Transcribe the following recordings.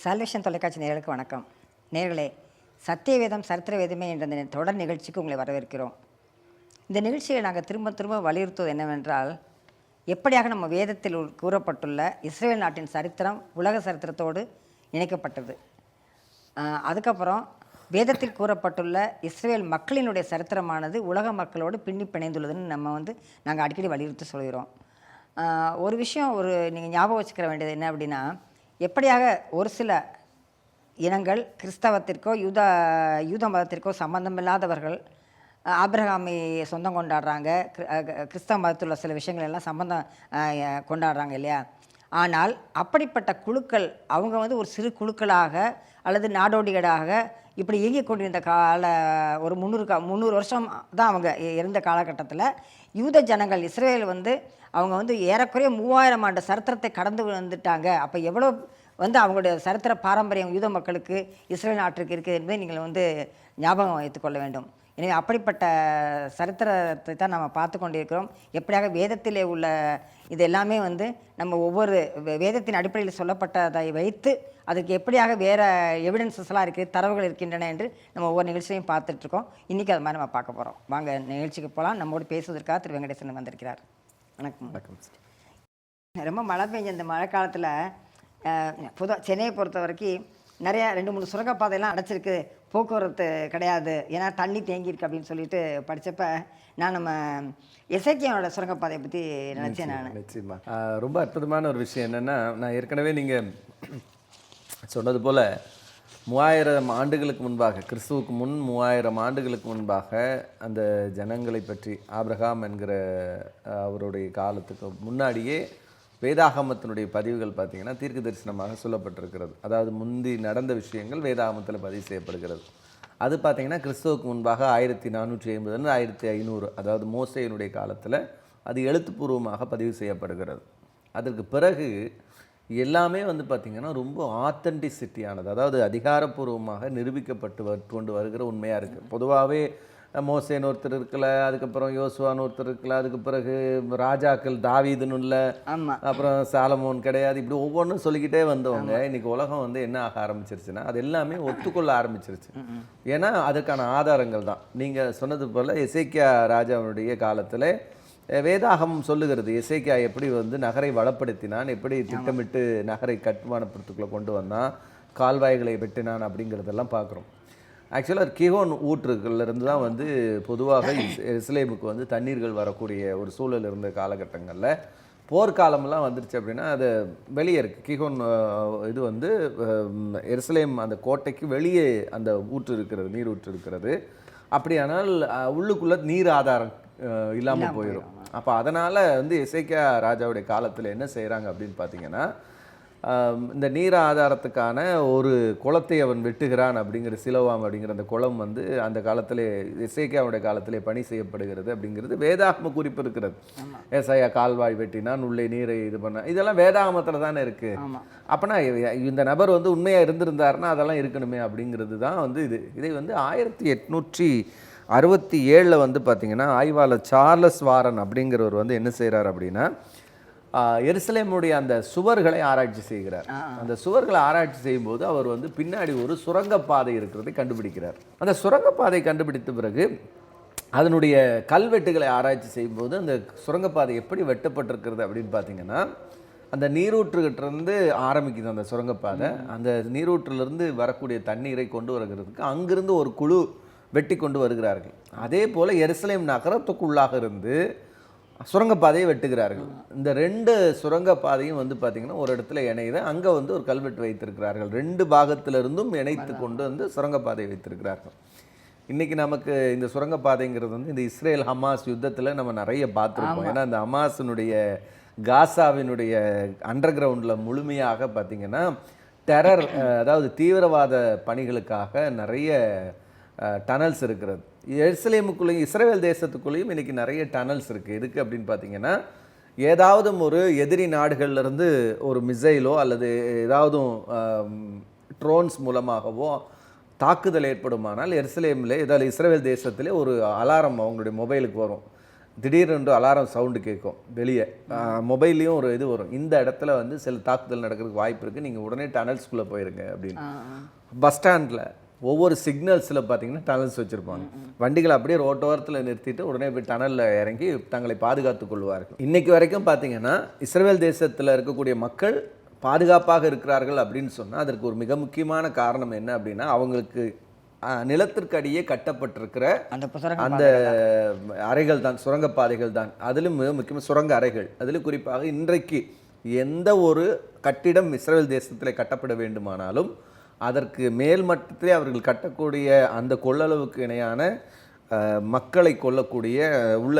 Salvation தொலைக்காட்சி நேயர்களுக்கு வணக்கம். நேயர்களே, சத்தியவேதம் சரித்திர வேதமே என்ற இந்த தொடர் நிகழ்ச்சிக்கு உங்களை வரவேற்கிறோம். இந்த நிகழ்ச்சியை நாங்கள் திரும்ப திரும்ப வலியுறுத்துவது என்னவென்றால், எப்படியாக நம்ம வேதத்தில் கூறப்பட்டுள்ள இஸ்ரேல் நாட்டின் சரித்திரம் உலக சரித்திரத்தோடு இணைக்கப்பட்டது. அதுக்கப்புறம் வேதத்தில் கூறப்பட்டுள்ள இஸ்ரேல் மக்களினுடைய சரித்திரமானது உலக மக்களோடு பின்னி பிணைந்துள்ளதுன்னு நாங்கள் அடிக்கடி வலியுறுத்தி சொல்கிறோம். ஒரு விஷயம் நீங்கள் ஞாபகம் வச்சுக்கிற வேண்டியது என்ன அப்படின்னா, எப்படியாக ஒரு சில இனங்கள் கிறிஸ்தவத்திற்கோ யூத மதத்திற்கோ சம்பந்தமில்லாதவர்கள் ஆபிரகாமை சொந்தம் கொண்டாடுறாங்க, கிறிஸ்தவ மதத்தில் உள்ள சில விஷயங்கள் எல்லாம் சம்பந்தம் கொண்டாடுறாங்க இல்லையா. ஆனால் அப்படிப்பட்ட குழுக்கள் அவங்க ஒரு சிறு குழுக்களாக அல்லது நாடோடிகளாக இப்படி இயங்கிக் கொண்டிருந்த ஒரு 300 வருஷம் தான் அவங்க இருந்த காலகட்டத்தில் யூத ஜனங்கள் இஸ்ரேல் அவங்க ஏறக்குறைய 3000 ஆண்டு சரித்திரத்தை கடந்து வந்துட்டாங்க. அப்போ எவ்வளோ அவங்களுடைய சரித்திர பாரம்பரியம் யூத மக்களுக்கு இஸ்ரேல் நாட்டிற்கு இருக்குது என்பதை நீங்கள் ஞாபகம் வைத்துக்கொள்ள வேண்டும். எனவே அப்படிப்பட்ட சரித்திரத்தை தான் நம்ம பார்த்து கொண்டிருக்கிறோம். எப்படியாக வேதத்திலே உள்ள இது எல்லாமே நம்ம ஒவ்வொரு வேதத்தின் அடிப்படையில் சொல்லப்பட்டதை வைத்து அதுக்கு எப்படியாக வேறு எவிடன்சஸ்லாம் இருக்குது, தரவுகள் இருக்கின்றன என்று நம்ம ஒவ்வொரு நிகழ்ச்சியையும் பார்த்துட்ருக்கோம். இன்றைக்கி அது மாதிரி நம்ம பார்க்க போகிறோம். வாங்க நிகழ்ச்சிக்கு போகலாம். நம்மோடு பேசுவதற்காக திரு வெங்கடேசன் வந்திருக்கிறார். வணக்கம். வணக்கம். ரொம்ப மழை பெஞ்ச இந்த மழை காலத்தில் பொதுவாக சென்னையை பொறுத்த வரைக்கும் நிறையா 2-3 சுரங்கப்பாதையெல்லாம் அடைச்சிருக்கு, போக்குவரத்து கிடையாது, ஏன்னா தண்ணி தேங்கியிருக்கு அப்படின்னு சொல்லிட்டு படித்தப்ப நான் நம்ம எசேக்கியாவோட சுரங்கப்பாதையை பற்றி நினச்சேன். நான் நிச்சயமாக ரொம்ப அற்புதமான ஒரு விஷயம் என்னென்னா, நான் ஏற்கனவே நீங்கள் சொன்னது போல் 3000 ஆண்டுகளுக்கு முன்பாக, கிறிஸ்துவுக்கு முன் 3000 ஆண்டுகளுக்கு முன்பாக அந்த ஜனங்களை பற்றி ஆபிரகாம் என்கிற அவருடைய காலத்துக்கு முன்னாடியே வேதாகமத்தினுடைய பதிவுகள் பார்த்திங்கன்னா தீர்க்க தரிசனமாக சொல்லப்பட்டிருக்கிறது. அதாவது முந்தி நடந்த விஷயங்கள் வேதாகமத்தில் பதிவு செய்யப்படுகிறது. அது பார்த்திங்கன்னா கிறிஸ்துவுக்கு முன்பாக 1450 1500, அதாவது மோசேயினுடைய காலத்தில் அது எழுத்துப்பூர்வமாக பதிவு செய்யப்படுகிறது. அதற்கு பிறகு எல்லாமே பார்த்திங்கன்னா ரொம்ப ஆத்தென்டிசிட்டியானது, அதாவது அதிகாரப்பூர்வமாக நிரூபிக்கப்பட்டு கொண்டு வருகிற உண்மையாக இருக்குது. பொதுவாகவே மோசேன்னு ஒருத்தர் இருக்கல, அதுக்கப்புறம் யோசுவான்னு ஒருத்தர் இருக்கல, அதுக்கு பிறகு ராஜாக்கள் தாவீதுன்னு இல்லை, அப்புறம் சாலமோன் கிடையாது, இப்படி ஒவ்வொன்றும் சொல்லிக்கிட்டே வந்தவங்க இன்றைக்கி உலகம் என்ன ஆக ஆரம்பிச்சிருச்சுன்னா அது எல்லாமே ஒத்துக்கொள்ள ஆரம்பிச்சிருச்சு. ஏன்னா அதுக்கான ஆதாரங்கள் தான் நீங்கள் சொன்னது போல் எசேக்கியா ராஜாவுடைய காலத்தில் வேதாகமம் சொல்லுகிறது எசேக்கியா எப்படி நகரை வளப்படுத்தினான், எப்படி திட்டமிட்டு நகரை கட்டுமானப்படுத்துக்குள்ளே கொண்டு வந்தான், கால்வாய்களை வெட்டினான் அப்படிங்கிறதெல்லாம் பார்க்குறோம். ஆக்சுவலாக கிஹோன் ஊற்றுகள்லேருந்து தான் பொதுவாக எருசலேமுக்கு தண்ணீர்கள் வரக்கூடிய ஒரு சூழல் இருந்த காலகட்டங்களில் போர்க்காலமெல்லாம் வந்துருச்சு அப்படின்னா அது வெளியே இருக்குது. கிஹோன் இது எருசலேம் அந்த கோட்டைக்கு வெளியே அந்த ஊற்று இருக்கிறது, நீர் ஊற்று இருக்கிறது. அப்படியானால் உள்ளுக்குள்ளே நீர் ஆதாரம் இல்லாமல் போயிடும். அப்போ அதனால் எசேக்கியா ராஜாவுடைய காலத்தில் என்ன செய்கிறாங்க அப்படின்னு பார்த்தீங்கன்னா, இந்த நீர் ஆதாரத்துக்கான ஒரு குளத்தை அவன் வெட்டுகிறான். அப்படிங்கிற சிலோவாம் அப்படிங்கிற அந்த குளம் அந்த காலத்திலே எசேக்கியாவுடைய காலத்திலே பணி செய்யப்படுகிறது அப்படிங்கிறது வேதாகம குறிப்பு இருக்கிறது. ஏசாயா கால்வாய் வெட்டினான், உள்ளே நீரை இது பண்ண, இதெல்லாம் வேதாகமத்தில் தானே இருக்குது. அப்போனா இந்த நபர் உண்மையாக இருந்திருந்தாருன்னா அதெல்லாம் இருக்கணுமே அப்படிங்கிறது தான் இதை 1867 பார்த்தீங்கன்னா ஆய்வாளர் சார்லஸ் வாரன் அப்படிங்கிறவர் என்ன செய்கிறார் அப்படின்னா, எருசலேமுடைய அந்த சுவர்களை ஆராய்ச்சி செய்கிறார். அந்த சுவர்களை ஆராய்ச்சி செய்யும்போது அவர் பின்னாடி ஒரு சுரங்கப்பாதை இருக்கிறதை கண்டுபிடிக்கிறார். அந்த சுரங்கப்பாதை கண்டுபிடித்த பிறகு அதனுடைய கல்வெட்டுகளை ஆராய்ச்சி செய்யும்போது அந்த சுரங்கப்பாதை எப்படி வெட்டப்பட்டிருக்கிறது அப்படின்னு பார்த்தீங்கன்னா, அந்த நீரூற்றுகிட்டிருந்து ஆரம்பிக்குது அந்த சுரங்கப்பாதை. அந்த நீரூற்றிலிருந்து வரக்கூடிய தண்ணீரை கொண்டு வருகிறதுக்கு அங்கிருந்து ஒரு குழு வெட்டி கொண்டு வருகிறார்கள். அதே போல் எருசலேம் நகரத்துக்குள்ளாக இருந்து சுரங்கப்பாதையை வெட்டுகிறார்கள். இந்த 2 சுரங்கப்பாதையும் பார்த்திங்கன்னா ஒரு இடத்துல இணையுது. அங்கே ஒரு கல்வெட்டு வைத்திருக்கிறார்கள். 2 பாகத்திலிருந்தும் இணைத்து கொண்டு சுரங்கப்பாதை வைத்திருக்கிறார்கள். இன்றைக்கி நமக்கு இந்த சுரங்கப்பாதைங்கிறது இந்த இஸ்ரேல் ஹமாஸ் யுத்தத்தில் நம்ம நிறைய பார்த்துருப்போம். ஏன்னா இந்த ஹமாஸினுடைய காசாவினுடைய அண்டர் கிரவுண்டில் முழுமையாக பார்த்திங்கன்னா டெரர், அதாவது தீவிரவாத பணிகளுக்காக நிறைய டனல்ஸ் இருக்கிறது. எருசலேமுக்குள்ளேயும் இஸ்ரேல் தேசத்துக்குள்ளேயும் இன்றைக்கி நிறைய டனல்ஸ் இருக்குது. எதுக்கு அப்படின்னு பார்த்தீங்கன்னா, ஏதாவது ஒரு எதிரி நாடுகள்லேருந்து ஒரு மிசைலோ அல்லது ஏதாவது ட்ரோன்ஸ் மூலமாகவோ தாக்குதல் ஏற்படுமானால் எருசலேமில் ஏதாவது இஸ்ரேல் தேசத்திலே ஒரு அலாரம் அவங்களுடைய மொபைலுக்கு வரும். திடீரென்று அலாரம் சவுண்டு கேட்கும் வெளியே, மொபைல்லையும் ஒரு இது வரும், இந்த இடத்துல வந்து சில தாக்குதல் நடக்கிறதுக்கு வாய்ப்பு இருக்குது, நீங்கள் உடனே டனல்ஸ்குள்ளே போயிருங்க அப்படின்னு. பஸ் ஸ்டாண்டில் ஒவ்வொரு சிக்னல்ஸில் பார்த்தீங்கன்னா டனல்ஸ் வச்சுருப்பாங்க. வண்டிகளை அப்படியே ரோட்டோரத்தில் நிறுத்திட்டு உடனே போய் டனலில் இறங்கி தங்களை பாதுகாத்துக் கொள்வார்கள். இன்றைக்கு வரைக்கும் பார்த்தீங்கன்னா இஸ்ரேல் தேசத்தில் இருக்கக்கூடிய மக்கள் பாதுகாப்பாக இருக்கிறார்கள் அப்படின்னு சொன்னால் அதற்கு ஒரு மிக முக்கியமான காரணம் என்ன அப்படின்னா, அவங்களுக்கு நிலத்திற்கு அடியே கட்டப்பட்டிருக்கிற அந்த அறைகள் தான், சுரங்கப்பாதைகள் தான். அதிலும் மிக முக்கியமாக சுரங்க அறைகள். அதிலும் குறிப்பாக இன்றைக்கு எந்த ஒரு கட்டிடம் இஸ்ரேல் தேசத்தில் கட்டப்பட வேண்டுமானாலும் அதற்கு மேல் மட்டத்திலே அவர்கள் கட்டக்கூடிய அந்த கொள்ளளவுக்கு இணையான மக்களை கொல்லக்கூடிய உள்ள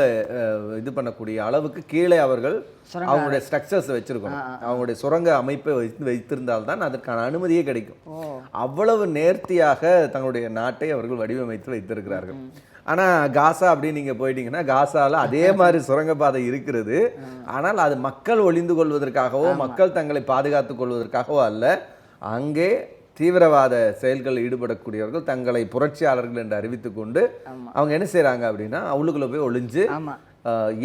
இது பண்ணக்கூடிய அளவுக்கு கீழே அவர்கள் அவங்களுடைய ஸ்ட்ரக்சர்ஸ் வச்சிருக்கணும். அவங்களுடைய சுரங்க அமைப்பை வைத்திருந்தால்தான் அதற்கான அனுமதியே கிடைக்கும். அவ்வளவு நேர்த்தியாக தங்களுடைய நாட்டை அவர்கள் வடிவமைத்து வைத்திருக்கிறார்கள். ஆனால் காசா அப்படின்னு நீங்கள் போயிட்டீங்கன்னா காசாவில் அதே மாதிரி சுரங்கப்பாதை இருக்கிறது. ஆனால் அது மக்கள் ஒளிந்து கொள்வதற்காகவோ மக்கள் தங்களை பாதுகாத்துக் கொள்வதற்காகவோ அல்ல. அங்கே தீவிரவாத செயல்களில் ஈடுபடக்கூடியவர்கள் தங்களை புரட்சியாளர்கள் என்று அறிவித்து கொண்டு அவங்க என்ன செய்கிறாங்க அப்படின்னா உள்ளுக்குள்ளே போய் ஒளிஞ்சு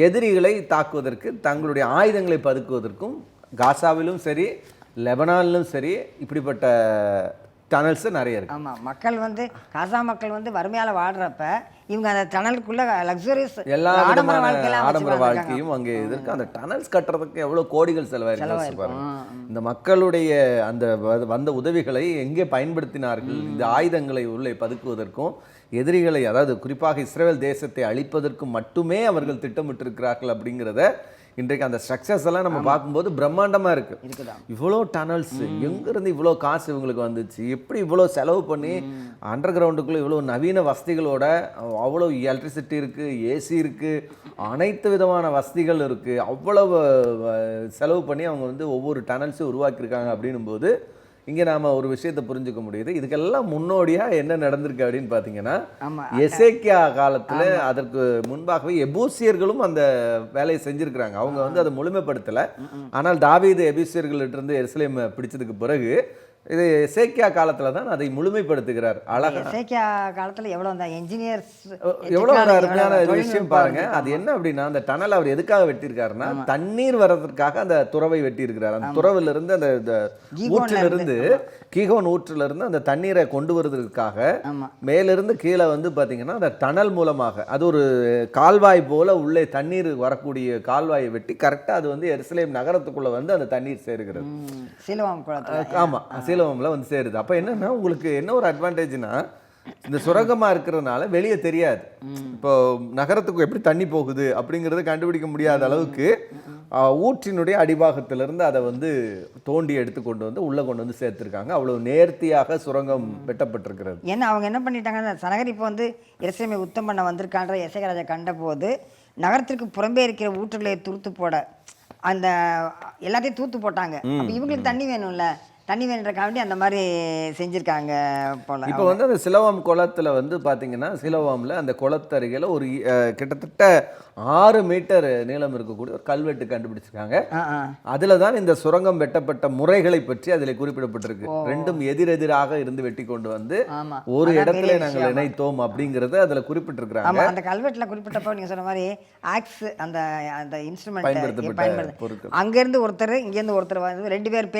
எதிரிகளை தாக்குவதற்கு தங்களுடைய ஆயுதங்களை பதுக்குவதற்கும் காசாவிலும் சரி லெபனானிலும் சரி இப்படிப்பட்ட டனல்ஸ் நிறைய இருக்கு. ஆமாம், மக்கள் வந்து காசா மக்கள் வந்து வறுமையால் வாடுறப்ப இவங்க அந்த டனலுக்குள்ள லக்ஸுரியஸ் எல்லா ஆடம்பர வாழ்க்கையும் அங்கே இருக்கு. அந்த டனல்ஸ் கட்டுறதுக்கு எவ்வளோ கோடிகள் செலவாயிருக்கு பாருங்க. இந்த மக்களுடைய அந்த வந்த உதவிகளை எங்கே பயன்படுத்தினார்கள்? இந்த ஆயுதங்களை உள்ளே பதுக்குவதற்கும் எதிரிகளை, அதாவது குறிப்பாக இஸ்ரேல் தேசத்தை அழிப்பதற்கும் மட்டுமே அவர்கள் திட்டமிட்டிருக்கிறார்கள் அப்படிங்கிறத இன்றைக்கு அந்த ஸ்ட்ரக்சர்ஸ் எல்லாம் நம்ம பார்க்கும்போது பிரம்மாண்டமாக இருக்குது. இவ்வளோ டனல்ஸ் எங்கேருந்து இவ்வளோ காசு இவங்களுக்கு வந்துச்சு, எப்படி இவ்வளோ செலவு பண்ணி அண்டர் கிரவுண்டுக்குள்ளே இவ்வளோ நவீன வசதிகளோட அவ்வளோ எலக்ட்ரிசிட்டி இருக்குது, ஏசி இருக்குது, அனைத்து விதமான வசதிகள் இருக்குது, அவ்வளவு செலவு பண்ணி அவங்க வந்து ஒவ்வொரு டனல்ஸும் உருவாக்கியிருக்காங்க அப்படின்னும் போது இங்கே நாம் ஒரு விஷயத்தை புரிஞ்சுக்க முடியுது. இதுக்கெல்லாம் முன்னோடியாக என்ன நடந்திருக்கு அப்படின்னு பார்த்தீங்கன்னா, எசேக்கியா காலத்தில் அதற்கு முன்பாகவே எபூசியர்களும் அந்த வேலையை செஞ்சுருக்கிறாங்க. அவங்க வந்து அதை முழுமைப்படுத்தலை. ஆனால் தாவீது எபூசியர்கள்ட்டிருந்து எருசலேம் பிடிச்சதுக்கு பிறகு இது எசேக்கியா காலத்துல தான் அதை முழுமைப்படுத்துகிறார். அழகா எசேக்கியா காலத்துல எவ்வளவு என்ஜினியர்ஸ் எவ்வளவு ஒரு அருமையான விஷயம் பாருங்க. அது என்ன அப்படின்னா, அந்த டனல் அவர் எதுக்காக வெட்டியிருக்காருன்னா தண்ணீர் வர்றதுக்காக அந்த துறவை வெட்டி இருக்கிறார். அந்த துறவுல இருந்து அந்த ஊற்றில இருந்து கீகோன் ஊற்றில இருந்து அந்த தண்ணீரை கொண்டு வருவதற்காக மேலிருந்து கீழே வந்து பாத்தீங்கன்னா அந்த டனல் மூலமாக அது ஒரு கால்வாய் போல உள்ளே தண்ணீர் வரக்கூடிய கால்வாயை வெட்டி கரெக்டா அது வந்து எருசலேம் நகரத்துக்குள்ள வந்து அந்த தண்ணீர் சேருகிறது. ஆமா, சீலவம்ல வந்து சேருது. அப்ப என்னன்னா உங்களுக்கு என்ன ஒரு அட்வான்டேஜ்னா, இந்த சுரங்கமா இருக்கிறதுனால வெளியே தெரியாது. இப்போ நகரத்துக்கு எப்படி தண்ணி போகுது அப்படிங்கறத கண்டுபிடிக்க முடியாத அளவுக்கு ஊற்றினுடைய அடிபாகத்திலிருந்து அதை வந்து தோண்டி எடுத்து கொண்டு வந்து உள்ள கொண்டு வந்து சேர்த்திருக்காங்க. அவ்வளவு நேர்த்தியாக சுரங்கம் வெட்டப்பட்டிருக்கிறது. ஏன்னா அவங்க என்ன பண்ணிட்டாங்க, சனகரிப்பு வந்து எருசலேமை உத்தம் பண்ண வந்திருக்கான்ற எசேக்கியா ராஜா கண்ட போது நகரத்திற்கு புறம்பே இருக்கிற ஊற்றுகளை தூர்த்து போட அந்த எல்லாத்தையும் தூத்து போட்டாங்க. அப்ப இவங்களுக்கு தண்ணி வேணும்ல, தண்ணி வேணுன்றக்காண்டி அந்த மாதிரி செஞ்சுருக்காங்க போல. இப்போ வந்து அந்த சிலோவாம் குளத்தில் வந்து பார்த்தீங்கன்னா, சிலோவாமில் அந்த குளத்தருகில் ஒரு கிட்டத்தட்ட 6 மீட்டர் நீளம் இருக்கக்கூடிய ஒரு கல்வெட்டு கண்டுபிடிச்சிருக்காங்க. அதில் தான் இந்த சுரங்கம் வெட்டப்பட்ட முறைகளை பற்றி அதில் குறிப்பிடப்பட்டிருக்கு. ரெண்டும் எதிரெதிராக இருந்து வெட்டி கொண்டு வந்து ஒரு இடத்துல நாங்கள் இணைத்தோம் அப்படிங்கிறத அதில் குறிப்பிட்டிருக்கிறாங்க. அந்த கல்வெட்டில் குறிப்பிட்டப்போ நீங்கள் சொன்ன மாதிரி ஆக்ஸ் அந்த அந்த இன்ஸ்ட்ருமெண்ட் பயன்படுத்த அங்கேருந்து ஒருத்தர் இங்கேருந்து ஒருத்தர் வந்து 2 பேர்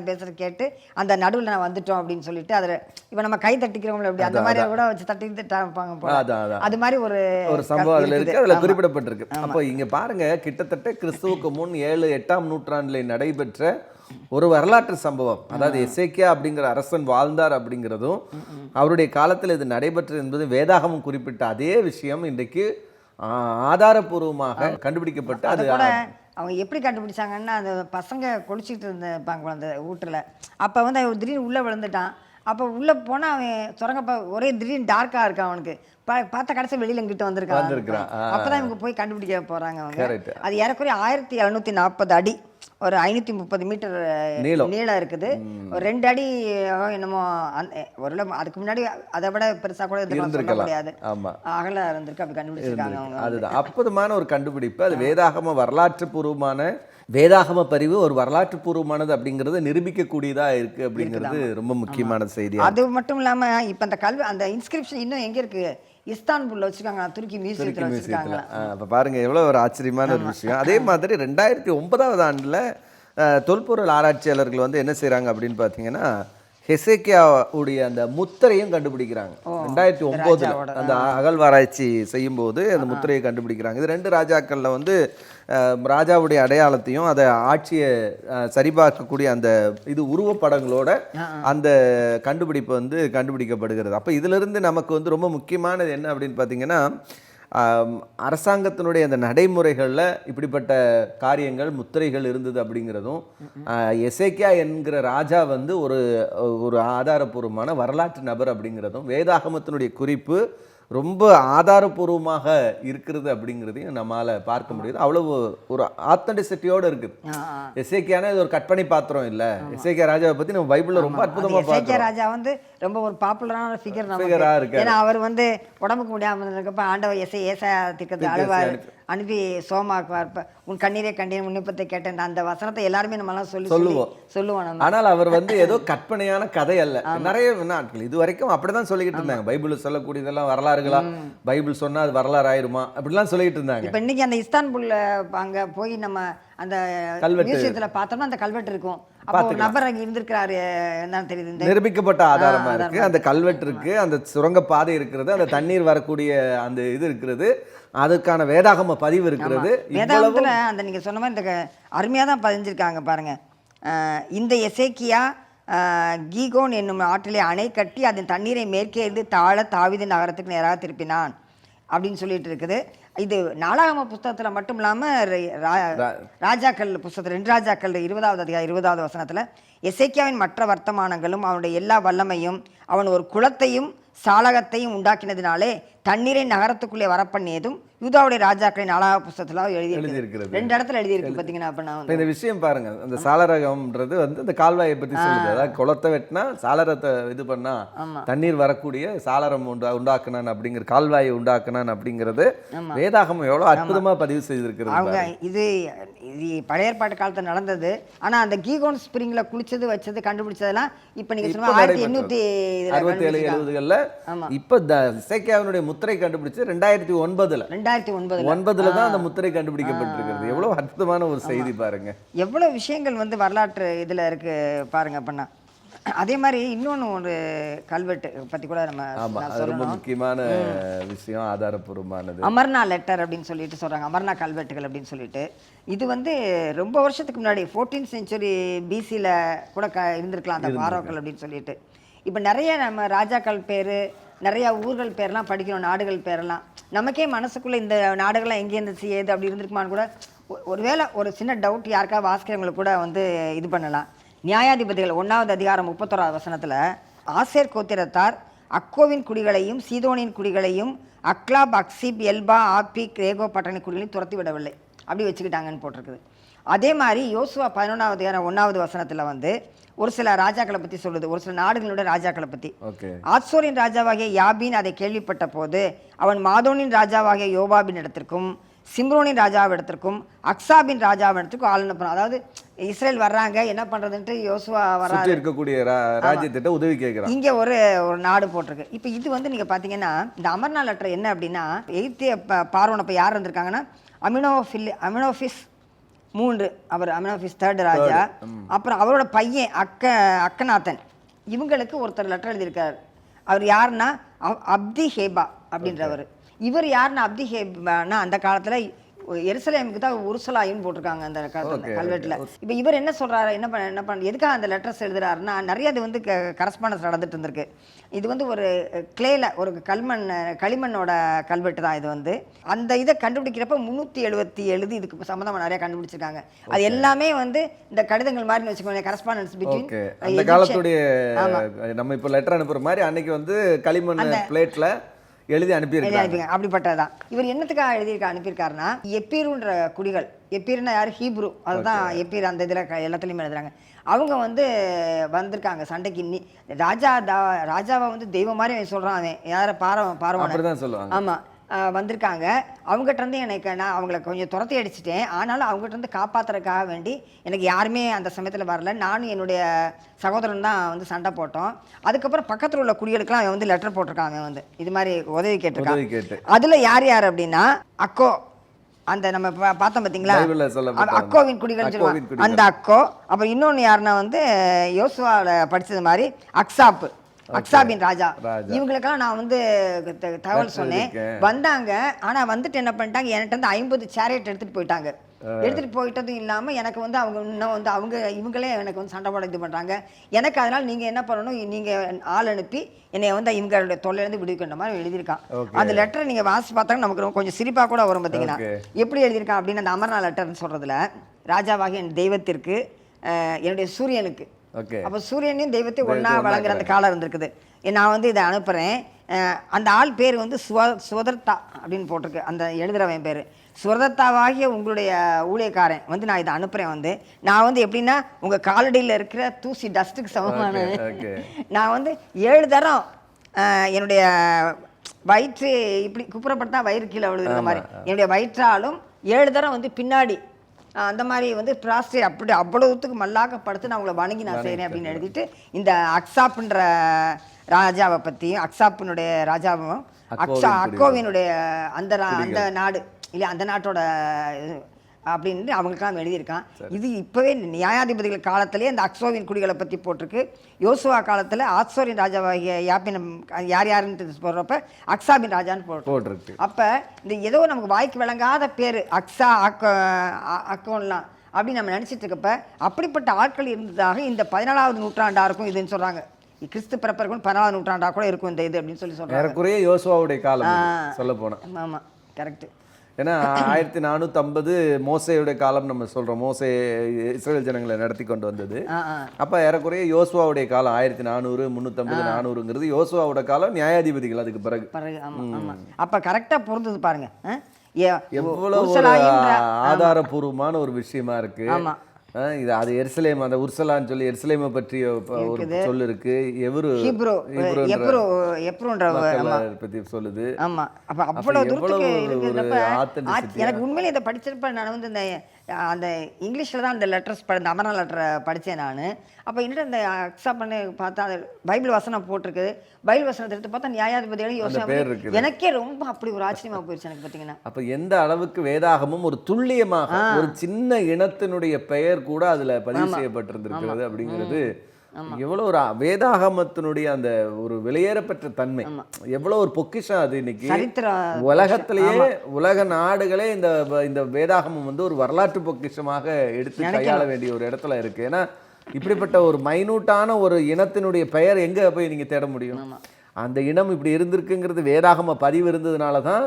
பேசுறது கேட்டு அந்த நடுவில் நான் வந்துட்டோம் அப்படின்னு சொல்லிட்டு அதில் இப்போ நம்ம கை தட்டிக்கிறோம்ல அப்படி அந்த மாதிரி கூட வச்சு தட்டிட்டு அது மாதிரி ஒரு சம்பவம் அதில் இருக்கு, அதில் குறிப்பிடப்பட்டிருக்கு. அப்போ இங்க பாருங்க, கிட்டத்தட்ட கிறிஸ்துவுக்கு முன் 7-8ஆம் நூற்றாண்டில் நடைபெற்ற ஒரு வரலாற்று சம்பவம். அதாவது எசேக்கியா அப்படிங்கிற அரசன் வாழ்ந்தார் அப்படிங்கிறதும் அவருடைய காலத்தில் இது நடைபெற்றது என்பது வேதாகமும் குறிப்பிட்ட அதே விஷயம் இன்றைக்கு ஆதாரபூர்வமாக கண்டுபிடிக்கப்பட்டு அது அவங்க எப்படி கண்டுபிடிச்சாங்கன்னா, அந்த பசங்க குளிச்சுட்டு இருப்பாங்க அந்த வீட்டில். அப்போ வந்து அவன் திடீர்னு உள்ளே விழுந்துட்டான். அப்போ உள்ளே போனால் அவன் சுரங்கப்பா ஒரே திடீர்னு டார்க்காக இருக்கான். அவனுக்கு பார்த்த கடைசி வெளியில் இங்கிட்ட வந்திருக்கான். அப்போ தான் இவங்க போய் கண்டுபிடிக்க போகிறாங்க. அவங்க அது ஏறக்குறைய 1740 அடி, ஒரு 530 மீட்டர் நீளம் இருக்குது. ஒரு 2 அடி என்னமோ ஒரு அதுக்கு முன்னாடி அதை விட பெருசா கூட சொல்ல முடியாது, அகல இருந்திருக்கு. அப்படி கண்டுபிடிச்சிருக்காங்க அவங்க. அதுதான் அற்புதமான ஒரு கண்டுபிடிப்பு. அது வேதாகம வரலாற்று பூர்வமான வேதாகம பதிவு ஒரு வரலாற்று பூர்வமானது அப்படிங்கிறது நிரூபிக்கக்கூடியதா இருக்கு அப்படிங்கிறது ரொம்ப முக்கியமான செய்தி. அது மட்டும் இல்லாம இப்ப அந்த கல்வி அந்த இன்ஸ்கிரிப்ஷன் இன்னும் எங்க இருக்கு, இஸ்தான்புல்ல வச்சிருக்காங்க, துருக்கி மியூசியத்தில் வச்சிருக்காங்க. அப்போ பாருங்க எவ்வளோ ஒரு ஆச்சரியமான ஒரு விஷயம். அதே மாதிரி 2009ஆவது ஆண்டில் தொல்பொருள் ஆராய்ச்சியாளர்கள் வந்து என்ன செய்கிறாங்க அப்படின்னு பார்த்தீங்கன்னா, ஹெசேக்கியாவுடைய அந்த முத்திரையும் கண்டுபிடிக்கிறாங்க. 2009 அந்த அகழ்வாராய்ச்சி செய்யும்போது அந்த முத்திரையை கண்டுபிடிக்கிறாங்க. இது 2 ராஜாக்களில் வந்து ராஜாவுடைய அடையாளத்தையும் அதை ஆட்சியை சரிபார்க்கக்கூடிய அந்த இது உருவப்படங்களோட அந்த கண்டுபிடிப்பு வந்து கண்டுபிடிக்கப்படுகிறது. அப்போ இதிலிருந்து நமக்கு வந்து ரொம்ப முக்கியமானது என்ன அப்படின்னு பார்த்தீங்கன்னா, அரசாங்கத்தினுடைய அந்த நடைமுறைகளில் இப்படிப்பட்ட காரியங்கள் முத்திரைகள் இருந்தது அப்படிங்கிறதும், எசேக்கியா என்கிற ராஜா வந்து ஒரு ஆதாரபூர்வமான வரலாற்று நபர் அப்படிங்கிறதும், வேதாகமத்தினுடைய குறிப்பு ரொம்ப ஆதாரபூர்வமாக இருக்கிறது அப்படிங்கிறதையும் நம்மால் பார்க்க முடியுது. அவ்வளவு ஒரு ஆத்தென்டிசிட்டியோடு இருக்குது. எசேக்கியானா இது ஒரு கற்பனை பாத்திரம் இல்லை. எசேக்கியா ராஜாவை பற்றி நம்ம பைபிளில் ரொம்ப அற்புதமாக பார்க்கிறோம். எசேக்கியா ராஜா வந்து ரொம்ப ஒரு பாப்புலரான ஃபிகராக இருக்கு. ஏன்னா அவர் வந்து உடம்புக்கு முடியாமல் இருக்கப்ப ஆண்டவர் ஏசாயா தீர்க்கதரிசி அழுவார், அனுப்பி சோமாக்குவார், உன் கண்ணீரே கண்டேன் விண்ணப்பத்தை கேட்டேன், அந்த வசனத்தை எல்லாருமே நம்மளாம் சொல்லுவோம். ஆனால் அவர் வந்து ஏதோ கற்பனையான கதை அல்ல. நிறைய நாட்கள் இது வரைக்கும் அப்படிதான் சொல்லிக்கிட்டு இருந்தாங்க. பைபிள் சொல்லக்கூடியதெல்லாம் வரலாறுகளா, பைபிள் சொன்னா அது வரலாறு ஆயிருமா அப்படிலாம் சொல்லிட்டு இருந்தாங்க. இப்போ இன்னைக்கு அந்த இஸ்தான்புல்ல அங்க போய் நம்ம அந்த மியூசியத்துல பார்த்தோம்னா அந்த கல்வெட்டு இருக்கும். அப்போ ஒரு நபர் அங்கே இருந்திருக்கிறாரு என்னன்னு தெரியுது, நிரூபிக்கப்பட்ட ஆதாரமா இருக்கு. அந்த கல்வெட்டு இருக்கு, அந்த சுரங்க பாதை இருக்கிறது, அந்த தண்ணீர் வரக்கூடிய அந்த இது இருக்கிறது, அதுக்கான வேதாகம பதிவு இருக்கிறது. வேதாகமத்துல அந்த நீங்க சொன்ன மாதிரி இந்த அருமையாக தான் பதிஞ்சிருக்காங்க பாருங்க. இந்த எசேக்கியா கீகோன் என்னும் ஆற்றிலே அணை கட்டி அதன் தண்ணீரை மேற்கே இருந்து தாவீது நகரத்துக்கு நேராக திருப்பினான் அப்படின்னு சொல்லிட்டு இருக்குது. இது நாளாகம புஸ்தகத்தில் மட்டும் இல்லாமல் ராஜாக்கள் புஸ்தகத்தில் 2 ராஜாக்கள் 20வது அதிகாரம் 20வது வசனத்தில் எசேக்கியாவின் மற்ற வர்த்தமானங்களும் அவனுடைய எல்லா வல்லமையும் அவன் ஒரு குளத்தையும் சாலகத்தையும் உண்டாக்கினதினாலே தண்ணீரை நகரத்துக்குள்ளே வரப்பண்ணியதும் யூதாவுடைய ராஜாக்களின் நாளாக புஸ்தகத்தில் எழுதியிருக்கிறது. 2 இடத்துல எழுதியிருக்கு பார்த்தீங்கன்னா. அப்போ இந்த விஷயம் பாருங்க, அந்த சாளரகம்ன்றது வந்து இந்த கால்வாயை பற்றி சொல்லுது. அதாவது குளத்தை வெட்டினா சாளரத்தை இது பண்ணா தண்ணீர் வரக்கூடிய சாளரம் உண்டாக்குனான் அப்படிங்கிற, கால்வாயை உண்டாக்குனான் அப்படிங்கிறது வேதாகமம் எவ்வளோ அற்புதமா பதிவு செய்திருக்கிறது. அவங்க இது பழைய ஏற்பாட்டு காலத்தில் நடந்தது. ஆனா அந்த கீகோன் ஸ்பிரிங்ல குளிச்சது வச்சது கண்டுபிடிச்சதெல்லாம் இப்ப நீங்க சொன்ன 1867 இப்ப எசேக்கியாவினுடைய முத்திரை கண்டுபிடிச்சு 2009 தான் அந்த முத்திரை கண்டுபிடிக்கப்பட்டிருக்கிறது. எவ்வளவு அற்புதமான ஒரு செய்தி பாருங்க. எவ்வளவு விஷயங்கள் வந்து வரலாற்று இதுல இருக்கு பாருங்க. பண்ணா அதே மாதிரி இன்னொன்று ஒரு கல்வெட்டு பற்றி கூட நம்ம ரொம்ப முக்கியமான விஷயம், ஆதாரப்பூர்வமானது அமர்னா லெட்டர் அப்படின்னு சொல்லிட்டு சொல்கிறாங்க. அமர்னா கல்வெட்டுகள் அப்படின்னு சொல்லிட்டு இது வந்து ரொம்ப வருஷத்துக்கு முன்னாடி 14th century BC-ல கூட இருந்திருக்கலாம் அந்த பாரோக்கள் அப்படின்னு சொல்லிட்டு. இப்போ நிறைய நம்ம ராஜாக்கள் பேர், நிறையா ஊர்கள் பேரெல்லாம் படிக்கிறோம், நாடுகள் பேரெல்லாம். நமக்கே மனசுக்குள்ளே இந்த நாடுகள்லாம் எங்கேருந்து ஏது அப்படி இருந்திருக்குமான்னு கூட ஒருவேளை ஒரு சின்ன டவுட் யாருக்காக வாசிக்கிறவங்களுக்கு கூட வந்து இது பண்ணலாம். நியாயாதிபதிகள் 1வது அதிகாரம் 31வது வசனத்தில் ஆசேர் கோத்திரத்தார் அக்கோவின் குடிகளையும் சீதோனின் குடிகளையும் அக்லாப் அக்சிப் எல்பா ஆப்பிக் ரேகோ பட்டணி குடிகளையும் துரத்தி விடவில்லை, அப்படி வச்சுக்கிட்டாங்கன்னு போட்டிருக்குது. அதே மாதிரி யோசுவா 11வது அதிகாரம் 1வது வசனத்தில் வந்து ஒரு சில ராஜாக்களை பற்றி சொல்லுது, ஒரு சில நாடுகளோட ராஜாக்களை பற்றி. ஆத்சோரின் ராஜாவாகிய யாபீன் அதை கேள்விப்பட்ட போது அவன் மாதோனின் ராஜாவாகிய யோபாபின் இடத்திற்கும் சிம்ரோனின் ராஜாவிடத்திற்கும் அக்சாபின் ராஜாவிடத்திற்கும் ஆள் அனுப்புறான். அதாவது இஸ்ரேல் வர்றாங்க, என்ன பண்றதுன்ட்டு யோசுவா வராது, இருக்கக்கூடிய ராஜ்யத்திட்ட உதவி கேட்கிறான். இங்க ஒரு நாடு போட்டிருக்கு. இப்போ இது வந்து நீங்க பாத்தீங்கன்னா இந்த அமர்னா லெட்டர் என்ன அப்படின்னா, எகிப்திய பார்வோன் அப்ப யார் வந்திருக்காங்கன்னா அமினோஃபிஸ் 3, அவர் அமினோஃபிஸ் 3rd ராஜா. அப்புறம் அவரோட பையன் அக்கநாதன், இவங்களுக்கு ஒருத்தர் லெட்டர் எழுதியிருக்காரு. அவர் யாருன்னா அப்தி ஹேபா அப்படின்றவர். இவர் யாருன்னா அப்தி ஹேபான்னா அந்த காலத்துல எருசலேமுக்கு தான் உருசலாயின்னு போட்டிருக்காங்க அந்த கல்வெட்டில். இப்போ இவர் என்ன சொல்றாரு, என்ன பண்ண எதுக்காக அந்த லெட்டர்ஸ் எழுதுறாருன்னா, நிறைய அது வந்து கரஸ்பாண்டன்ஸ் நடந்துட்டு இருந்திருக்கு. இது வந்து ஒரு கிளேல ஒரு களிமண்ணோட கல்வெட்டு தான் இது வந்து. அந்த இதை கண்டுபிடிக்கிறப்ப 377 இதுக்கு சம்மந்தமாக நிறைய கண்டுபிடிச்சிருக்காங்க. அது எல்லாமே வந்து இந்த கடிதங்கள் மாதிரி வச்சுக்கோங்க, கரஸ்பாண்டன்ஸ் பிட்வீன் அந்த காலத்துடைய. நம்ம இப்போ லெட்டர் அனுப்புற மாதிரி அன்னைக்கு வந்து களிமண் பிளேட்ல எழுதி அனுப்பியிருக்காங்க. அப்படிப்பட்டதான் இவர் என்னத்துக்காக அனுப்பியிருக்காருன்னா, எப்பீருன்ற குடிகள், எப்பீர்னா யார், ஹீப்ரு, அதுதான் எப்பீர். அந்த இதில் எல்லாத்துலேயுமே எழுதுறாங்க. அவங்க வந்து வந்திருக்காங்க சண்டைக்கு. ராஜாவை வந்து தெய்வம் மாதிரி சொல்கிறான். அவன் யாரை பார்வன் சொல்லுவாங்க. ஆமாம், வந்திருக்காங்க. அவங்ககிட்ட இருந்து எனக்கு நான் அவங்கள கொஞ்சம் துரத்தி அடிச்சிட்டேன். ஆனாலும் அவங்ககிட்ட இருந்து காப்பாற்றுறதுக்காக வேண்டி எனக்கு யாருமே அந்த சமயத்தில் வரல. நானும் என்னுடைய சகோதரன் தான் வந்து சண்டை போட்டோம். அதுக்கப்புறம் பக்கத்தில் உள்ள குடிகளுக்கெல்லாம் அவன் வந்து லெட்டர் போட்டிருக்கான். அவன் வந்து இது மாதிரி உதவி கேட்டிருக்கான். அதில் யார் யார் அப்படின்னா அக்கோ, அந்த நம்ம பார்த்தோம் பார்த்தீங்களா, அக்கோவின் குடிகள் சொல்லுவாங்க, அந்த அக்கோ. அப்புறம் இன்னொன்று யாருன்னா வந்து யோசுவாவில் படித்தது மாதிரி அக்சாபின் ராஜா. இவங்களுக்கெல்லாம் நான் வந்து தகவல் சொன்னேன். வந்தாங்க. ஆனா வந்துட்டு என்ன பண்ணிட்டாங்க, என்கிட்ட வந்து 50 சேரியட் எடுத்துட்டு போயிட்டாங்க. எடுத்துட்டு போயிட்டதும் இல்லாம எனக்கு வந்து அவங்க இன்னும் வந்து இவங்களே எனக்கு வந்து சண்டை போட இது பண்றாங்க. எனக்கு அதனால நீங்க என்ன பண்ணணும், நீங்க ஆள் அனுப்பி என்னை வந்து இவங்களுடைய தொல்லையிலிருந்து விடுவிக்கின்ற மாதிரி எழுதியிருக்கான். அந்த லெட்டரை நீங்க வாசிச்சு பார்த்தாங்க நமக்கு கொஞ்சம் சிரிப்பா கூட வரும். பார்த்தீங்கன்னா எப்படி எழுதியிருக்கான் அப்படின்னு, அந்த அமர்நாத் லெட்டர்னு சொல்றதுல ராஜாவாகி என் தெய்வத்திற்கு, என்னுடைய சூரியனுக்கு, அப்போ சூரியனையும் தெய்வத்தையும் ஒன்றா வழங்குற அந்த காலம் இருந்திருக்குது. நான் வந்து இதை அனுப்புகிறேன். அந்த ஆள் பேர் வந்து சுவதர்த்தா அப்படின்னு போட்டிருக்கு. அந்த எழுதுகிறவன் பேர் சுவதர்த்தாவாகிய உங்களுடைய ஊழியக்காரன் வந்து நான் இதை அனுப்புகிறேன். வந்து நான் வந்து எப்படின்னா உங்கள் காலடியில் இருக்கிற தூசி டஸ்ட்டுக்கு சமமான நான் வந்து 7 தரம் என்னுடைய வயிற்று இப்படி குப்புறப்பட்டா வயிறு கீழே விழுகிற மாதிரி என்னுடைய வயிற்றாலும் 7 தரம் வந்து பின்னாடி அந்த மாதிரி வந்து பிராஸ்டே அப்படி அவ்வளவுத்துக்கு மல்லாக்கப்படுத்து நான் உங்களை வணங்கி நான் செய்கிறேன் அப்படின்னு எழுதிட்டு, இந்த அக்சாப்புன்ற ராஜாவை பற்றியும் அக்சாப்பினுடைய ராஜாவும் அக்கோவினுடைய அந்த நாடு இல்லை அந்த நாட்டோட அப்படின்னு அவங்களுக்கெல்லாம் எழுதியிருக்கான். இது இப்போவே நியாயாதிபதிகள் காலத்திலே அந்த அக்சோவின் குடிகளை பற்றி போட்டிருக்கு. யோசுவா காலத்தில் ஆத்சோரின் ராஜாவாகிய யாப்பினம் யார் யாருன்னு போடுறப்ப அக்சாபின் ராஜான்னு போட்டிருக்கு. அப்போ இந்த ஏதோ நமக்கு வாய்க்கு விளங்காத பேர் அக்ஸா அக்கோன்லாம் அப்படின்னு நம்ம நினச்சிட்டு இருக்கப்ப அப்படிப்பட்ட ஆட்கள் இருந்ததாக இந்த 14வது நூற்றாண்டாக இருக்கும் இதுன்னு சொல்கிறாங்க. கிறிஸ்து பிறப்பருக்கும் 14வது நூற்றாண்டாக கூட இருக்கும் இந்த இது அப்படின்னு சொல்லி சொல்கிறாங்க. யோசுவாவுடைய காலம் சொல்ல போனால். ஆமாம், கரெக்டு. ஏன்னா 1450 மோசேயுடைய காலம் நம்ம சொல்கிறோம். மோசே இஸ்ரேல் ஜனங்களை நடத்தி கொண்டு வந்தது. அப்போ ஏறக்குறைய யோசுவாவுடைய காலம் 1400, 350, 400ங்கிறது யோசுவாவோட காலம். நியாயாதிபதிகள் அதுக்கு பிறகு. அப்போ கரெக்டாக பொருந்தது பாருங்க. எவ்வளவு ஆதாரபூர்வமான ஒரு விஷயமா இருக்கு. இது அது எருசலேம், அந்த உர்சலான்னு சொல்லி எருசலேமை பற்றிய ஒரு சொல் இருக்கு. பத்தி சொல்லுது. ஆமா, அப்ப அவ்வளவு தூரத்துக்கு எனக்கு உண்மையிலே இதை படிச்சிருப்ப நான் வந்து இந்த அந்த இங்கிலீஷ்ல தான் அந்த லெட்டர்ஸ் இந்த அமர்நாத் லெட்டரை படித்தேன் நான். அப்போ என்னட்டு அந்த அக்செப்ட் பண்ணி பார்த்தா அந்த பைபிள் வசனம் போட்டிருக்குது. பைபிள் வசனத்தை எடுத்து பார்த்தா நியாயாதிபதிகளும் யோசிச்சு எனக்கே ரொம்ப அப்படி ஒரு ஆச்சரியமா போயிடுச்சு எனக்கு. பார்த்தீங்கன்னா அப்போ எந்த அளவுக்கு வேதாகமும் ஒரு துல்லியமாக ஒரு சின்ன இனத்தினுடைய பெயர் கூட அதுல பதிவு செய்யப்பட்டிருந்திருக்கிறது அப்படிங்கிறது எவ்வளோ ஒரு வேதாகமத்தினுடைய அந்த ஒரு வெளியேறப்பெற்ற தன்மை, எவ்வளோ ஒரு பொக்கிஷம் அது. இன்னைக்கு உலகத்திலேயே உலக நாடுகளே இந்த வேதாகமம் வந்து ஒரு வரலாற்று பொக்கிஷமாக எடுத்து கையாள வேண்டிய ஒரு இடத்துல இருக்கு. ஏன்னா இப்படிப்பட்ட ஒரு மைனூட்டான ஒரு இனத்தினுடைய பெயர் எங்க போய் நீங்க தேட முடியும்? அந்த இனம் இப்படி இருந்திருக்குங்கிறது வேதாகம பதிவு இருந்ததுனால தான்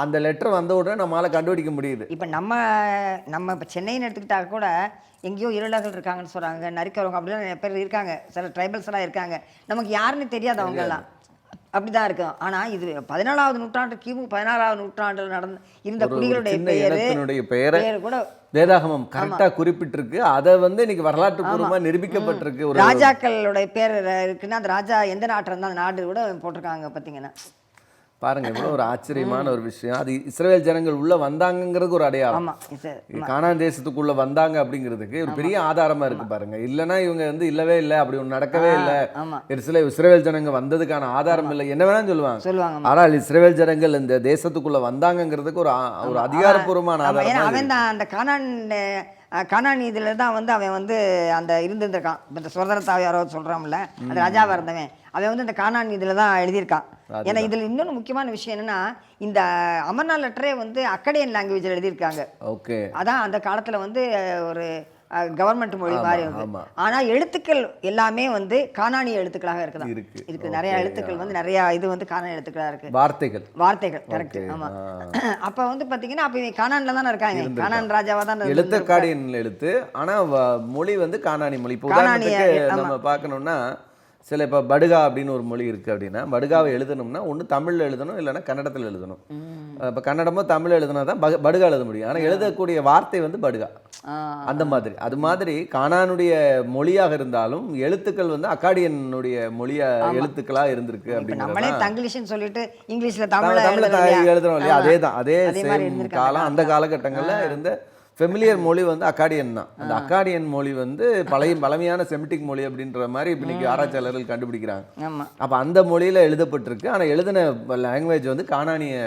அந்த லெட்டர் வந்த உடனே நம்மளால கண்டுபிடிக்க முடியுது. இப்போ நம்ம இப்போ சென்னைன்னு எடுத்துக்கிட்டா கூட எங்கேயோ இருளர்கள் இருக்காங்கன்னு சொல்கிறாங்க, நரிக்கிறவங்க அப்படிலாம் நிறைய பேர் இருக்காங்க, சில ட்ரைபல்ஸ் எல்லாம் இருக்காங்க, நமக்கு யாருன்னு தெரியாது அவங்கெல்லாம். அப்படிதான் இருக்கும். ஆனால் இது 14வது நூற்றாண்டு கிமு 16வது நூற்றாண்டில் இருந்த குடிகளுடைய பெயர் கூட வேதாகமம் கரெக்டா குறிப்பிட்டிருக்கு. அதை வந்து இன்னைக்கு வரலாற்று பூர்வமா நிரூபிக்கப்பட்டிருக்கு. ஒரு ராஜாக்களுடைய பேர் இருக்குன்னா அந்த ராஜா எந்த நாட்டில் இருந்தால் அந்த நாடு கூட போட்டிருக்காங்க. பார்த்தீங்கன்னா பாருங்க, இவ்வளவு ஒரு ஆச்சரியமான ஒரு விஷயம். அது இஸ்ரேல் ஜனங்கள் உள்ள வந்தாங்கிறது ஒரு அடையாளம். கானான் தேசத்துக்குள்ள வந்தாங்க அப்படிங்கிறதுக்கு ஒரு பெரிய ஆதாரமா இருக்கு பாருங்க. இல்லைன்னா இவங்க வந்து இல்லவே இல்லை, அப்படி ஒன்று நடக்கவே இல்லை, இஸ்ரேல் ஜனங்க வந்ததுக்கான ஆதாரம் இல்லை, என்ன வேணாலும் சொல்லுவாங்க. ஆனால் இஸ்ரேல் ஜனங்கள் இந்த தேசத்துக்குள்ள வந்தாங்கிறதுக்கு ஒரு அதிகாரப்பூர்வமான ஆதாரம். அவன் தான் அந்த கானான் இதில் தான் வந்து அவன் வந்து அந்த இருந்திருக்கான். இந்த சுதந்திரத்தாவை யாரோ சொல்கிறான்ல, அந்த ராஜாவாக இருந்தவன் அவன் வந்து இந்த கானான் இதில் தான் எழுதியிருக்கான். ஏன்னா இதில் இன்னொன்று முக்கியமான விஷயம் என்னன்னா, இந்த அமர்நாத் லெட்டரே வந்து அக்கடியன் லாங்குவேஜில் எழுதியிருக்காங்க. ஓகே, அதான் அந்த காலத்தில் வந்து ஒரு கவர்மெண்ட் மொழி மாதிரி இருக்கு. ஆனால் எழுத்துக்கள் எல்லாமே வந்து கானானிய எழுத்துக்களாக இருக்கு. நிறைய எழுத்துக்கள் வந்து நிறைய இது வந்து கானானிய எழுத்துக்களாக இருக்கு. வார்த்தைகள் கரெக்ட். ஆமா, அப்ப வந்து பாத்தீங்கன்னா அப்ப கானான்ல தானே இருக்காங்க. கானான் ராஜாவா தான் எழுத்து காடியன் எழுத்து. ஆனா மொழி வந்து கானானி மொழி. நம்ம பார்க்கணும்னா சில இப்போ படுகா அப்படின்னு ஒரு மொழி இருக்குது அப்படின்னா, படுகாவை எழுதணும்னா ஒன்று தமிழில் எழுதணும், இல்லைன்னா கன்னடத்தில் எழுதணும். இப்போ கன்னடமோ தமிழ் எழுதுனா தான் படுகா எழுத முடியும். ஆனால் எழுதக்கூடிய வார்த்தை வந்து படுகா. அந்த மாதிரி அது மாதிரி கானானுடைய மொழியாக இருந்தாலும் எழுத்துக்கள் வந்து அக்காடியனுடைய எழுத்துக்களா இருந்திருக்கு இப்ப நம்மளே தங்கிலீஷ்னு சொல்லிட்டு இங்கிலீஷ்ல தமிழ்ல தமிழ்ல எழுதுறோம் இல்லையா, அதே மாதிரி சேம் இருந்திருக்காங்க. காலம் அந்த காலகட்டங்கள்ல இருந்த ஃபெமிலியர் மொழி வந்து அக்காடியன் தான். அந்த அக்காடியன் மொழி வந்து பழமையான செமிட்டிக் மொழி அப்படின்ற மாதிரி இன்னைக்கு ஆராய்ச்சியாளர்கள் கண்டுபிடிக்கிறாங்க. ஆமா. அப்ப அந்த மொழியில எழுதப்பட்டிருக்கு. ஆனா எழுதின லாங்குவேஜ் வந்து கானானிய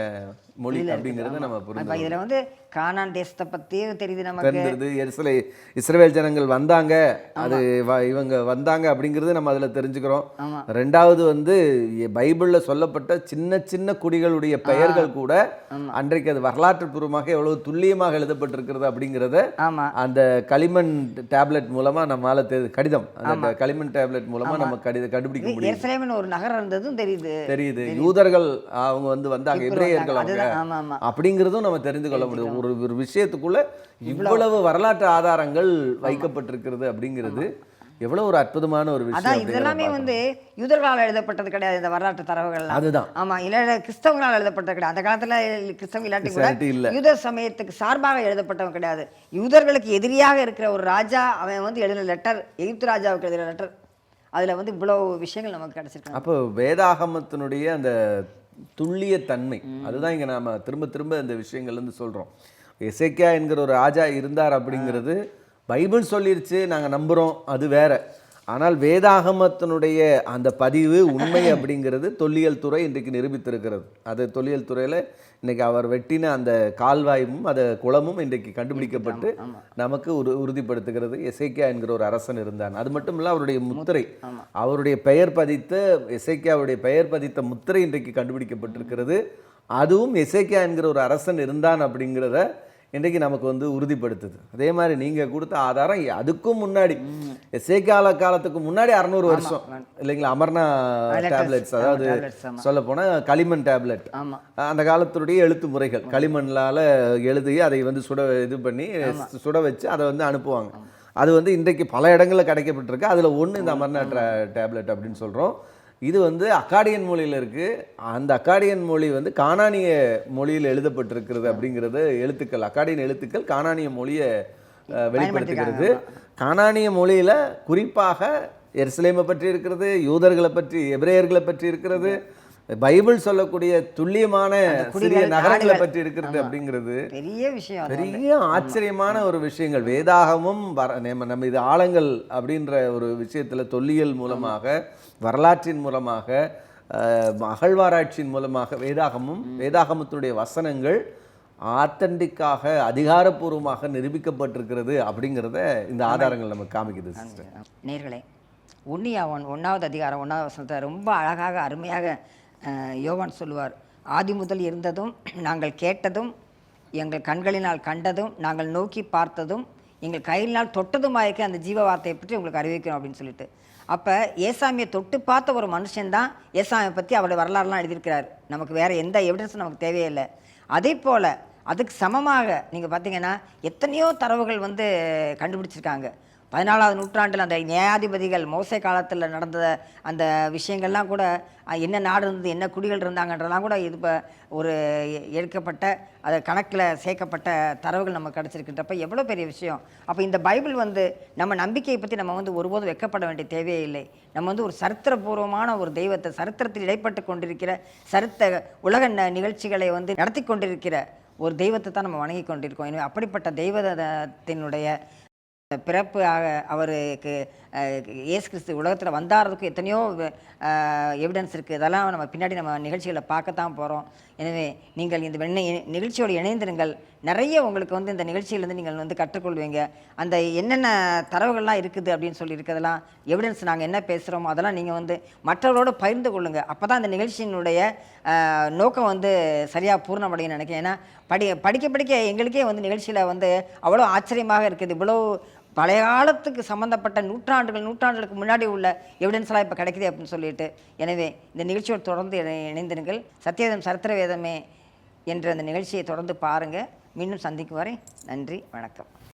மொழி அப்படிங்கிறது நம்ம இப்ப புரிந்து இதுல வந்து கானான் தேசத்தை பத்தியும் தெரியுது நமக்கு. தெரிஞ்சிருது. இஸ்ரவேல் ஜனங்கள் வந்தாங்க, அது இவங்க வந்தாங்க அப்படிங்கிறது நம்ம அதுல தெரிஞ்சுக்கிறோம். ஆமா. ரெண்டாவது வந்து பைபிள்ல சொல்லப்பட்ட சின்ன சின்ன குடிகளுடைய பெயர்கள் கூட அன்றைக்கு அது வரலாற்று பூர்வமாக எவ்வளவு துல்லியமாக எழுதப்பட்டிருக்கிறது அப்படிங்கிறத ஆமா. அந்த களிமண் டேப்லெட் மூலமா நம்மளால கடிதம் அந்த களிமண் டேப்லெட் மூலமா நம்ம கண்டுபிடிக்க முடியும். எருசலேம்னு ஒரு நகரம் இருந்ததும் தெரியுது. யூதர்கள் அவங்க வந்தாங்க, எபிரேயர்கள் அவங்க ஆமா ஆமா. அப்படிங்கிறதும் நம்ம தெரிந்து கொள்ள முடியும். ஒரு விஷயத்துக்குள்ள இவ்வளவு வரலாற்று ஆதாரங்கள் வைக்கப்பட்டிருக்கிறது அப்படிங்கிறது எவ்வளவு ஒரு அற்புதமான ஒரு விஷயம். அதான் இதெல்லாமே வந்து யூதர்களால் எழுதப்பட்டது கிடையாது, இந்த வரலாற்று தரவுகள். அதுதான். ஆமா, இல்ல கிறிஸ்தவங்களால் எழுதப்பட்டது கிடையாது. அந்த காலத்துல கிறிஸ்தவங்க இல்லாட்டி கூட இல்ல, யூத சமயத்துக்கு சார்பாக எழுதப்பட்டவங்க கிடையாது. யூதர்களுக்கு எதிரியாக இருக்கிற ஒரு ராஜா அவன் வந்து எழுதின லெட்டர், எகிப்து ராஜாவுக்கு எழுதின லெட்டர். அதுல வந்து இவ்வளவு விஷயங்கள் நமக்கு கிடைச்சிருக்கு. அப்போ வேதாகமத்தினுடைய அந்த துல்லிய தன்மை, அதுதான் இங்க நாம திரும்ப திரும்ப இந்த விஷயங்கள்ல இருந்து சொல்றோம். எசேக்கியா என்கிற ஒரு ராஜா இருந்தார் அப்படிங்கிறது பைபிள் சொல்லிருச்சு, நாங்க நம்புறோம், அது வேற. ஆனால் வேதாகமத்தினுடைய அந்த பதிவு உண்மை அப்படிங்கிறது தொல்லியல் துறை இன்றைக்கு நிரூபித்திருக்கிறது. அது தொல்லியல் துறையில இன்னைக்கு அவர் வெட்டின அந்த கால்வாயும் அந்த குளமும் இன்றைக்கு கண்டுபிடிக்கப்பட்டு நமக்கு உறுதிப்படுத்துகிறது எசேக்கியா என்கிற ஒரு அரசன் இருந்தான். அது மட்டும் இல்ல, அவருடைய முத்திரை, அவருடைய பெயர் பதித்த எசேக்கியாவுடைய பெயர் பதித்த முத்திரை இன்றைக்கு கண்டுபிடிக்கப்பட்டிருக்கிறது. அதுவும் எசேக்கியா என்கிற ஒரு அரசன் இருந்தான் அப்படிங்கிறத இன்றைக்கு நமக்கு வந்து உறுதிப்படுத்துது. அதே மாதிரி நீங்க கொடுத்த ஆதாரம் அதுக்கும் முன்னாடி எசேக்கியா காலத்துக்கு முன்னாடி 600 வருஷம் இல்லைங்களா, அமர்னா டேப்லெட்ஸ், அதாவது சொல்ல போனா களிமண் டேப்லெட். அந்த காலத்துடைய எழுத்து முறைகள் களிமண்ணால எழுதி அதை வந்து சுட வச்சு அதை வந்து அனுப்புவாங்க. அது வந்து இன்றைக்கு பல இடங்களில் கிடைக்கப்பட்டிருக்கு. அதுல ஒன்று இந்த அமர்னா டேப்லெட் அப்படின்னு சொல்றோம். இது வந்து அக்காடியன் மொழியில் இருக்கு. அந்த அக்காடியன் மொழி வந்து கானானிய மொழியில் எழுதப்பட்டிருக்கிறது அப்படிங்கிறது எழுத்துக்கள், அக்காடியன் எழுத்துக்கள் கானானிய மொழியை வெளிப்படுத்துகிறது. கானானிய மொழியில குறிப்பாக எருசலேமை பற்றி இருக்கிறது, யூதர்களை பற்றி, எபிரேயர்களை பற்றி இருக்கிறது, பைபிள் சொல்லக்கூடிய துல்லியமான சிறிய நகரங்களை பற்றி இருக்கிறது அப்படிங்கிறது பெரிய விஷயம், பெரிய ஆச்சரியமான ஒரு விஷயங்கள். வேதாகமும் நம்ம இது ஆழங்கள் அப்படின்ற ஒரு விஷயத்துல தொல்லியல் மூலமாக, வரலாற்றின் மூலமாக, அகழ்வாராய்ச்சியின் மூலமாக வேதாகமத்தினுடைய வசனங்கள் ஆத்தன்டிக்காக அதிகாரப்பூர்வமாக நிரூபிக்கப்பட்டிருக்கிறது அப்படிங்கிறத இந்த ஆதாரங்கள் நமக்கு காமிக்குது. நேர்களே, 1 அதிகாரம் 1 வசனத்தை ரொம்ப அழகாக அருமையாக யோவான் சொல்லுவார். ஆதி முதல் இருந்ததும், நாங்கள் கேட்டதும், எங்கள் கண்களினால் கண்டதும், நாங்கள் நோக்கி பார்த்ததும், எங்கள் கையினால் தொட்டதுமாயிருக்க அந்த ஜீவ வார்த்தையை பற்றி உங்களுக்கு அறிவிக்கிறோம் அப்படின்னு சொல்லிட்டு. அப்போ ஏசாமியை தொட்டு பார்த்த ஒரு மனுஷன்தான் ஏசாமியை பற்றி அவருடைய வரலாறுலாம் எழுதியிருக்கிறார். நமக்கு வேறு எந்த எவிடன்ஸும் நமக்கு தேவையில்லை. அதே போல் அதுக்கு சமமாக நீங்கள் பார்த்தீங்கன்னா எத்தனையோ தரவுகள் வந்து கண்டுபிடிச்சிருக்காங்க. 14ஆவது நூற்றாண்டில் அந்த நியாயாதிபதிகள் மோசே காலத்தில் நடந்த அந்த விஷயங்கள்லாம் கூட, என்ன நாடு இருந்தது, என்ன குடிகள் இருந்தாங்கன்றலாம் கூட இது இப்போ ஒரு எடுக்கப்பட்ட, அது கணக்கில் சேர்க்கப்பட்ட தரவுகள் நமக்கு கிடச்சிருக்கின்றப்ப எவ்வளோ பெரிய விஷயம். அப்போ இந்த பைபிள் வந்து நம்ம நம்பிக்கையை பற்றி நம்ம வந்து ஒருபோதும் வெட்கப்பட வேண்டிய தேவையே இல்லை. நம்ம வந்து ஒரு சரித்திரபூர்வமான ஒரு தெய்வத்தை, சரித்திரத்தில் இடைப்பட்டு கொண்டிருக்கிற உலக நிகழ்ச்சிகளை வந்து நடத்தி கொண்டிருக்கிற ஒரு தெய்வத்தை தான் நம்ம வணங்கி கொண்டிருக்கோம். எனவே அப்படிப்பட்ட தெய்வத்தினுடைய பிறப்பு அவருக்கு இயேசு கிறிஸ்து உலகத்தில் வந்தாரதுக்கு எத்தனையோ எவிடன்ஸ் இருக்குது. இதெல்லாம் நம்ம பின்னாடி நம்ம நிகழ்ச்சிகளை பார்க்கத்தான் போகிறோம். எனவே நீங்கள் இந்த நிகழ்ச்சியோடு இணைந்திருங்கள். நிறைய உங்களுக்கு வந்து இந்த நிகழ்ச்சியிலேருந்து நீங்கள் வந்து கற்றுக்கொள்வீங்க. அந்த என்னென்ன தரவுகள்லாம் இருக்குது அப்படின்னு சொல்லி இருக்கிறதெல்லாம் எவிடன்ஸ், நாங்கள் என்ன பேசுகிறோமோ அதெல்லாம் நீங்கள் வந்து மற்றவர்களோடு பகிர்ந்து கொள்ளுங்கள். அப்போ தான் அந்த நிகழ்ச்சியினுடைய நோக்கம் வந்து சரியாக பூர்ணமடையும் நினைக்கிறேன். ஏன்னா படிக்க எங்களுக்கே வந்து நிகழ்ச்சியில் வந்து அவ்வளோ ஆச்சரியமாக இருக்குது. இவ்வளோ பழைய காலத்துக்கு சம்மந்தப்பட்ட நூற்றாண்டுகளுக்கு முன்னாடி உள்ள எவிடன்ஸ்லாம் இப்போ கிடைக்குது அப்படின்னு சொல்லிட்டு. எனவே இந்த நிகழ்ச்சியோடு தொடர்ந்து இணைந்திருங்கள். சத்தியவேதம் சரித்திர வேதமே என்ற அந்த நிகழ்ச்சியை தொடர்ந்து பாருங்கள். மீண்டும் சந்திக்கும் வரை நன்றி, வணக்கம்.